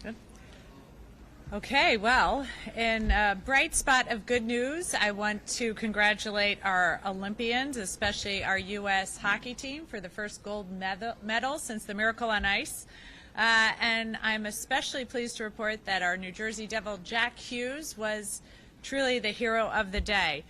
Good. Okay, well, in a bright spot of good news, I want to congratulate our Olympians, especially our U.S. hockey team, for the first gold medal since the Miracle on Ice. And I'm especially pleased to report that our New Jersey Devil, Jack Hughes, was truly the hero of the day.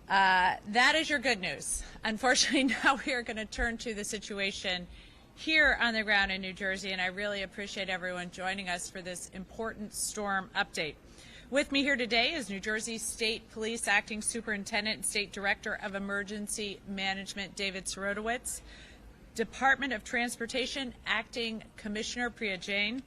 That is your good news. Unfortunately, now we are going to turn to the situation here on the ground in New Jersey, and I really appreciate everyone joining us for this important storm update. With me here today is New Jersey State Police Acting Superintendent and State Director of Emergency Management, David Sorotowicz, Department of Transportation Acting Commissioner Priya Jain,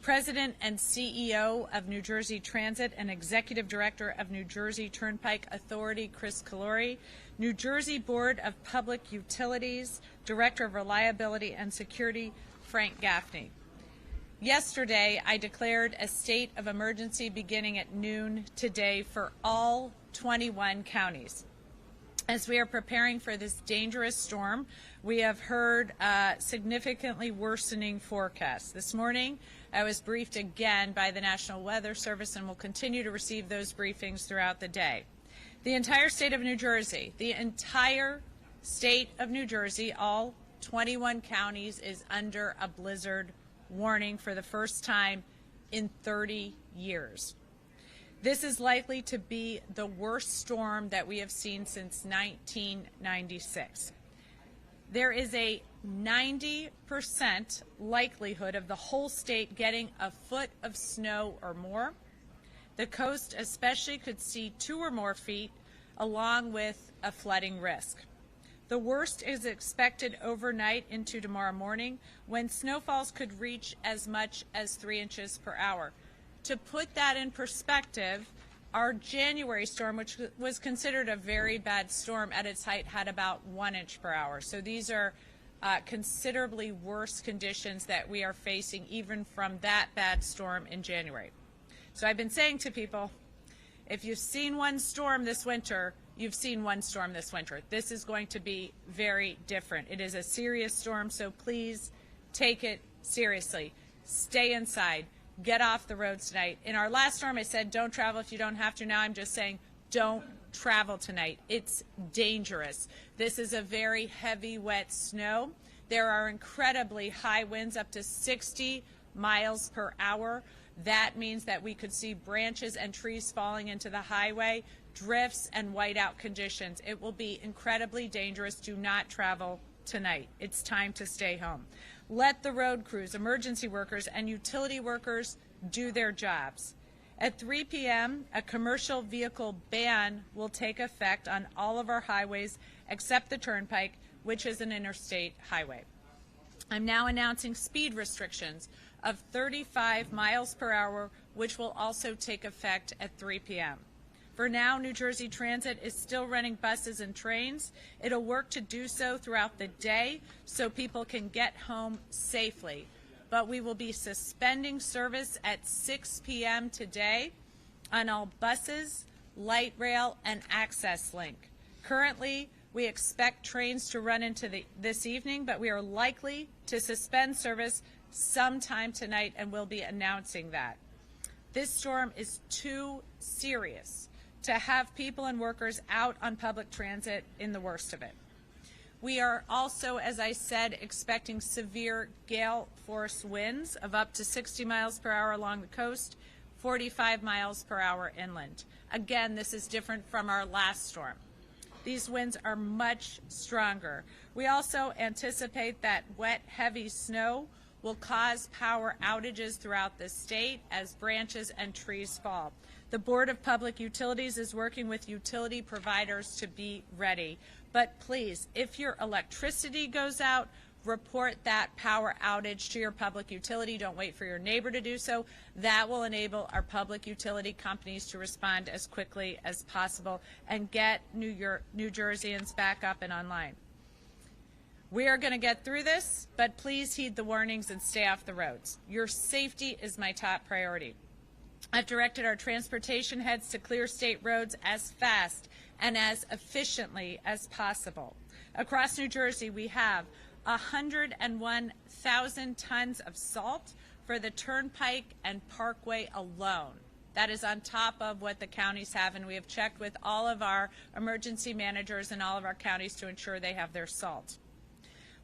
President and CEO of New Jersey Transit and Executive Director of New Jersey Turnpike Authority, Chris Calori, New Jersey Board of Public Utilities, Director of Reliability and Security, Frank Gaffney. Yesterday, I declared a state of emergency beginning at noon today for all 21 counties. As we are preparing for this dangerous storm, we have heard significantly worsening forecasts. This morning, I was briefed again by the National Weather Service and will continue to receive those briefings throughout the day. The entire state of New Jersey, all 21 counties, is under a blizzard warning for the first time in 30 years. This is likely to be the worst storm that we have seen since 1996. There is a 90% likelihood of the whole state getting a foot of snow or more. The coast especially could see 2 or more feet, along with a flooding risk. The worst is expected overnight into tomorrow morning, when snowfalls could reach as much as 3 inches per hour. To put that in perspective, our January storm, which was considered a very bad storm at its height, had about 1 inch per hour. So these are considerably worse conditions that we are facing even from that bad storm in January. So I've been saying to people, if you've seen one storm this winter, you've seen one storm this winter. This is going to be very different. It is a serious storm, so please take it seriously. Stay inside. Get off the roads tonight. In our last storm, I said don't travel if you don't have to. Now I'm just saying don't travel tonight. It's dangerous. This is a very heavy, wet snow. There are incredibly high winds, up to 60 miles per hour. That means that we could see branches and trees falling into the highway, drifts and whiteout conditions. It will be incredibly dangerous. Do not travel tonight. It's time to stay home. Let the road crews, emergency workers, and utility workers do their jobs. At 3 p.m., a commercial vehicle ban will take effect on all of our highways except the Turnpike, which is an interstate highway. I'm now announcing speed restrictions of 35 miles per hour, which will also take effect at 3 p.m. For now, New Jersey Transit is still running buses and trains. It'll work to do so throughout the day so people can get home safely. But we will be suspending service at 6 p.m. today on all buses, light rail, and access link. Currently, we expect trains to run into this evening, but we are likely to suspend service sometime tonight, and we'll be announcing that. This storm is too serious to have people and workers out on public transit in the worst of it. We are also, as I said, expecting severe gale force winds of up to 60 miles per hour along the coast, 45 miles per hour inland. Again, this is different from our last storm. These winds are much stronger. We also anticipate that wet, heavy snow will cause power outages throughout the state as branches and trees fall. The Board of Public Utilities is working with utility providers to be ready. But please, if your electricity goes out, report that power outage to your public utility. Don't wait for your neighbor to do so. That will enable our public utility companies to respond as quickly as possible and get New Jerseyans back up and online. We are going to get through this, but please heed the warnings and stay off the roads. Your safety is my top priority. I've directed our transportation heads to clear state roads as fast and as efficiently as possible. Across New Jersey, we have 101,000 tons of salt for the Turnpike and Parkway alone. That is on top of what the counties have, and we have checked with all of our emergency managers in all of our counties to ensure they have their salt.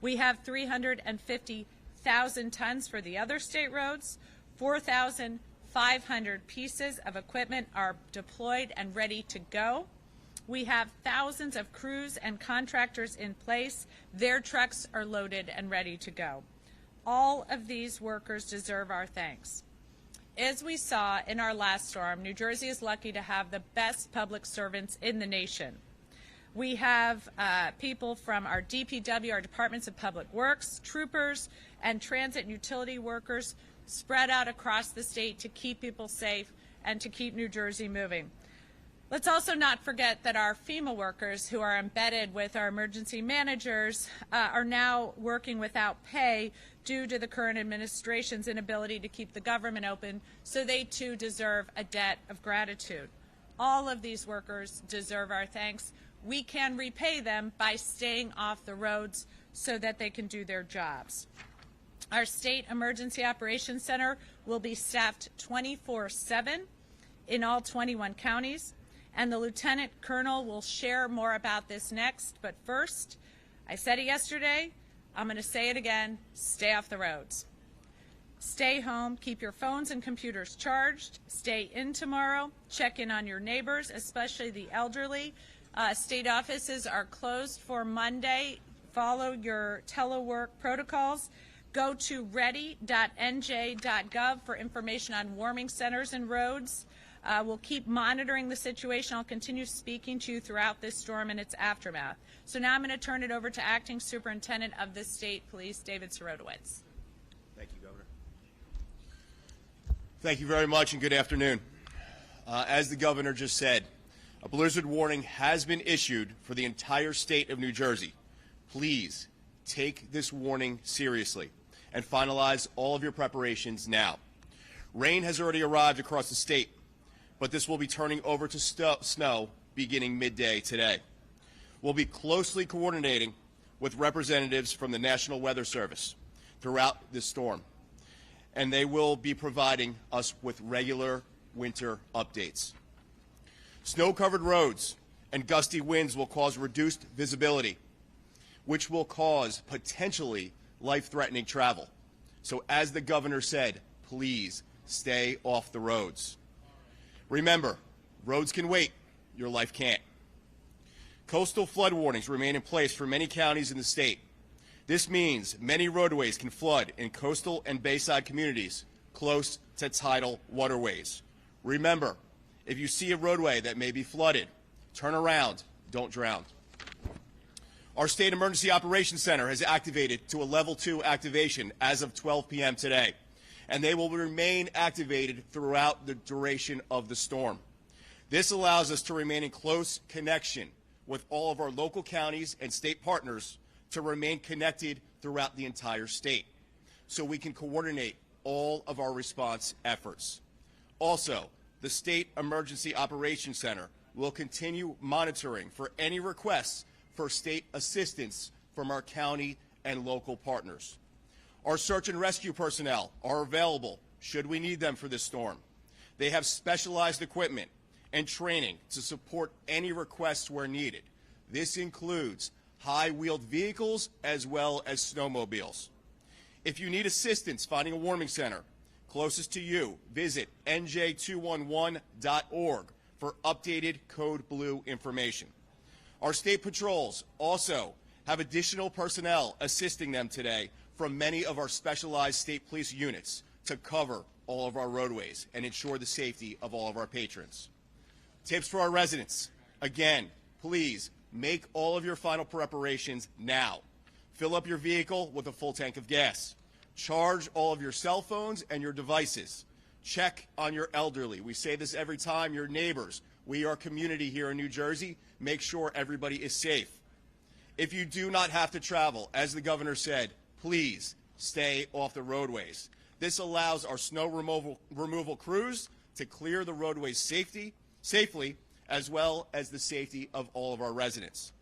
We have 350,000 tons for the other state roads. 4,500 pieces of equipment are deployed and ready to go. We have thousands of crews and contractors in place. Their trucks are loaded and ready to go. All of these workers deserve our thanks. As we saw in our last storm, New Jersey is lucky to have the best public servants in the nation. We have people from our DPW, our Departments of Public Works, troopers, and transit and utility workers spread out across the state to keep people safe and to keep New Jersey moving. Let's also not forget that our FEMA workers who are embedded with our emergency managers are now working without pay due to the current administration's inability to keep the government open, so they too deserve a debt of gratitude. All of these workers deserve our thanks. We can repay them by staying off the roads so that they can do their jobs. Our State Emergency Operations Center will be staffed 24/7 in all 21 counties, and the Lieutenant Colonel will share more about this next. But first, I said it yesterday, I'm going to say it again, stay off the roads. Stay home, keep your phones and computers charged, stay in tomorrow, check in on your neighbors, especially the elderly. State offices are closed for Monday. Follow your telework protocols. Go to ready.nj.gov for information on warming centers and roads. We'll keep monitoring the situation. I'll continue speaking to you throughout this storm and its aftermath. So now I'm going to turn it over to Acting Superintendent of the State Police, David Sirotowicz. Thank you, Governor. Thank you very much, and good afternoon. As the Governor just said, a blizzard warning has been issued for the entire state of New Jersey. Please take this warning seriously and finalize all of your preparations now. Rain has already arrived across the state, but this will be turning over to snow beginning midday today. We'll be closely coordinating with representatives from the National Weather Service throughout this storm, and they will be providing us with regular winter updates. Snow-covered roads and gusty winds will cause reduced visibility, which will cause potentially life-threatening travel. So as the Governor said, please stay off the roads. Remember, roads can wait, your life can't. Coastal flood warnings remain in place for many counties in the state. This means many roadways can flood in coastal and bayside communities close to tidal waterways. Remember, if you see a roadway that may be flooded, turn around, don't drown. Our State Emergency Operations Center has activated to a Level 2 activation as of 12 p.m. today, and they will remain activated throughout the duration of the storm. This allows us to remain in close connection with all of our local counties and state partners to remain connected throughout the entire state, so we can coordinate all of our response efforts. Also, the State Emergency Operations Center will continue monitoring for any requests for state assistance from our county and local partners. Our search and rescue personnel are available should we need them for this storm. They have specialized equipment and training to support any requests where needed. This includes high-wheeled vehicles as well as snowmobiles. If you need assistance finding a warming center closest to you, visit nj211.org for updated Code Blue information. Our state patrols also have additional personnel assisting them today from many of our specialized state police units to cover all of our roadways and ensure the safety of all of our patrons. Tips for our residents. Again, please make all of your final preparations now. Fill up your vehicle with a full tank of gas. Charge all of your cell phones and your devices. Check on your elderly. We say this every time, your neighbors. We are a community here in New Jersey. Make sure everybody is safe. If you do not have to travel, as the Governor said, please stay off the roadways. This allows our snow removal crews to clear the roadways safely, as well as the safety of all of our residents.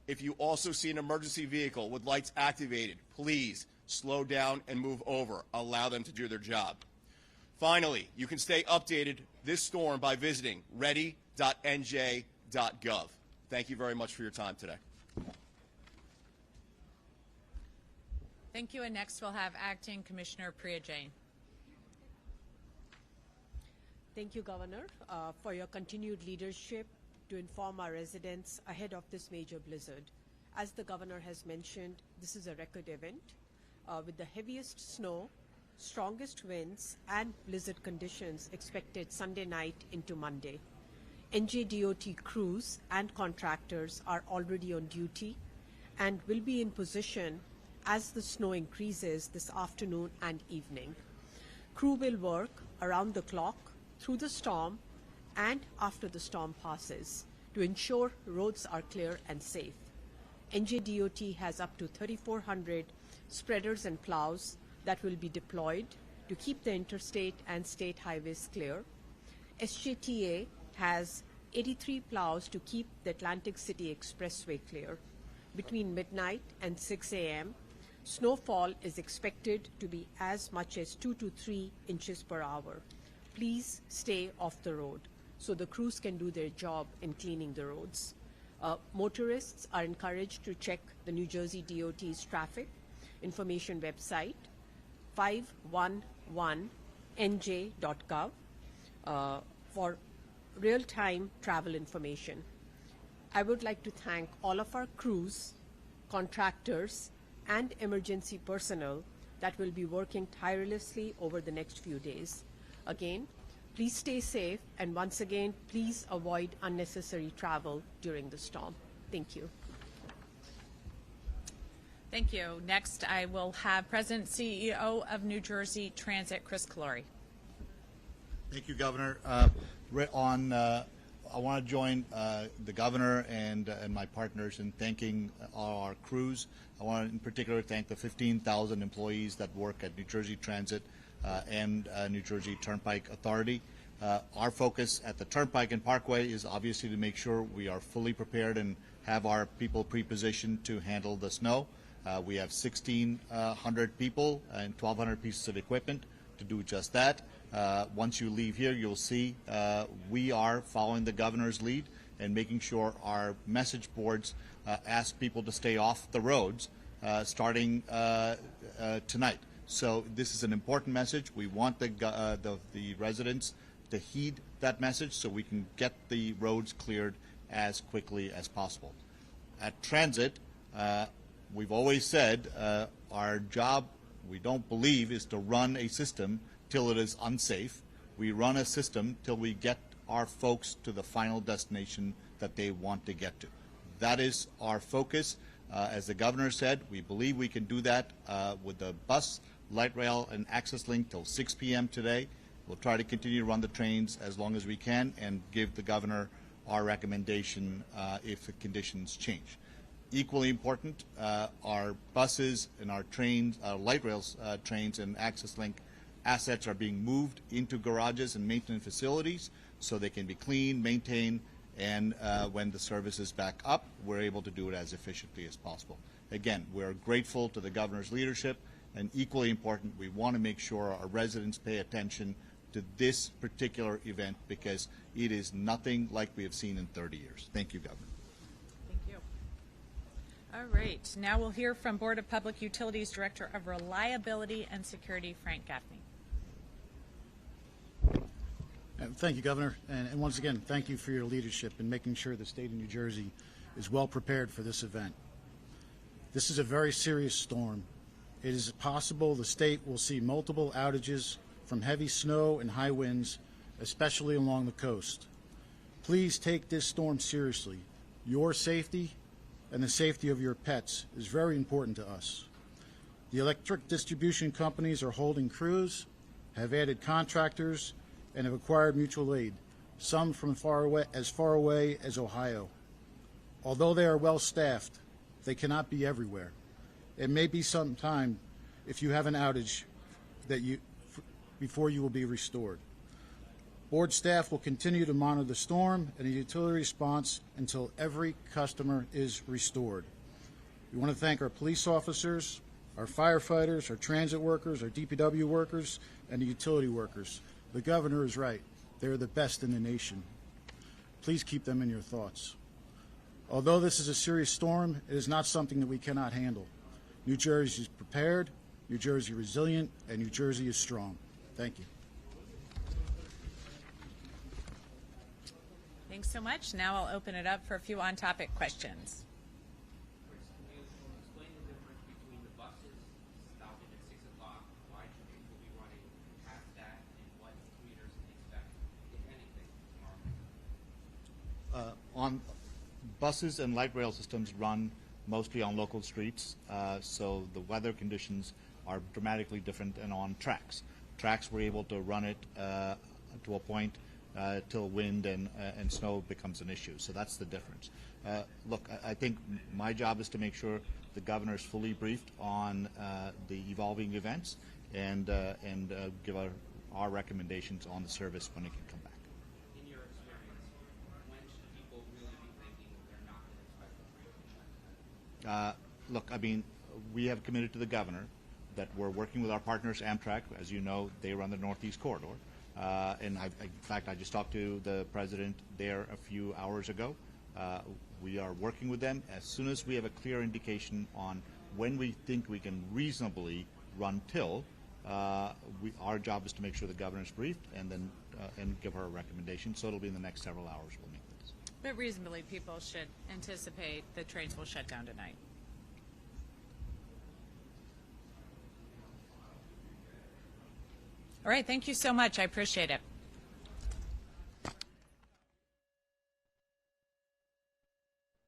If you also see an emergency vehicle with lights activated, please slow down and move over. Allow them to do their job. Finally, you can stay updated this storm by visiting ready.nj.gov. Thank you very much for your time today. Thank you. And next we'll have Acting Commissioner Priya Jain. Thank you, Governor, for your continued leadership to inform our residents ahead of this major blizzard. As the Governor has mentioned, this is a record event with the heaviest snow, strongest winds, and blizzard conditions expected Sunday night into Monday. NJDOT crews and contractors are already on duty and will be in position as the snow increases this afternoon and evening. Crew will work around the clock through the storm and after the storm passes to ensure roads are clear and safe. NJDOT has up to 3,400 spreaders and plows that will be deployed to keep the interstate and state highways clear. SJTA has 83 plows to keep the Atlantic City Expressway clear. Between midnight and 6 a.m., snowfall is expected to be as much as 2 to 3 inches per hour. Please stay off the road so the crews can do their job in cleaning the roads. Motorists are encouraged to check the New Jersey DOT's traffic information website, 511nj.gov, for real-time travel information. I would like to thank all of our crews, contractors, and emergency personnel that will be working tirelessly over the next few days. Again, please stay safe, and once again, please avoid unnecessary travel during the storm. Thank you. Thank you. Next, I will have President CEO of New Jersey Transit, Chris Calori. Thank you, Governor. I want to join the Governor and my partners in thanking our crews. I want to in particular thank the 15,000 employees that work at New Jersey Transit and New Jersey Turnpike Authority. Our focus at the Turnpike and Parkway is obviously to make sure we are fully prepared and have our people pre-positioned to handle the snow. We have 1,600 people and 1,200 pieces of equipment to do just that. Once you leave here, you'll see we are following the Governor's lead and making sure our message boards ask people to stay off the roads starting tonight. So this is an important message. We want the residents to heed that message so we can get the roads cleared as quickly as possible. At Transit, we've always said our job, we don't believe, is to run a system till it is unsafe. We run a system till we get our folks to the final destination that they want to get to. That is our focus. As the Governor said, we believe we can do that with the bus, light rail, and access link till 6 p.m. today. We'll try to continue to run the trains as long as we can and give the Governor our recommendation if the conditions change. Equally important, our buses and our trains, light rails trains and access link assets are being moved into garages and maintenance facilities so they can be cleaned, maintained, and when the service is back up, we're able to do it as efficiently as possible. Again, we're grateful to the Governor's leadership, and equally important, we want to make sure our residents pay attention to this particular event because it is nothing like we have seen in 30 years. Thank you, Governor. Thank you. All right. Now we'll hear from Board of Public Utilities Director of Reliability and Security, Frank Gaffney. Thank you, Governor, and once again, thank you for your leadership in making sure the state of New Jersey is well prepared for this event. This is a very serious storm. It is possible the state will see multiple outages from heavy snow and high winds, especially along the coast. Please take this storm seriously. Your safety and the safety of your pets is very important to us. The electric distribution companies are holding crews, have added contractors, and have acquired mutual aid, some from as far away as Ohio. Although they are well staffed, they cannot be everywhere. It may be some time if you have an outage before you will be restored. Board staff will continue to monitor the storm and the utility response until every customer is restored. We want to thank our police officers, our firefighters, our transit workers, our DPW workers, and the utility workers. The governor is right. They are the best in the nation. Please keep them in your thoughts. Although this is a serious storm, it is not something that we cannot handle. New Jersey is prepared, New Jersey resilient, and New Jersey is strong. Thank you. Thanks so much. Now I'll open it up for a few on-topic questions. Can you explain the difference between the buses stopping at 6 o'clock, why trains will be running past that, and what commuters can expect, if anything, tomorrow? On buses and light rail systems run mostly on local streets, so the weather conditions are dramatically different than on tracks. Tracks, we're able to run it to a point till wind and snow becomes an issue. So that's the difference. Look, I think my job is to make sure the governor is fully briefed on the evolving events and give our recommendations on the service when it can come back. In your experience, when should people really be thinking they're not going to expect the train to shut down? Look, I mean, we have committed to the governor that we're working with our partners, Amtrak. As you know, they run the Northeast Corridor. In fact, I just talked to the president there a few hours ago. We are working with them. As soon as we have a clear indication on when we think we can reasonably run till, our job is to make sure the governor is briefed and then and give her a recommendation. So it'll be in the next several hours we'll make this. But reasonably, people should anticipate the trains will shut down tonight. All right, thank you so much. I appreciate it.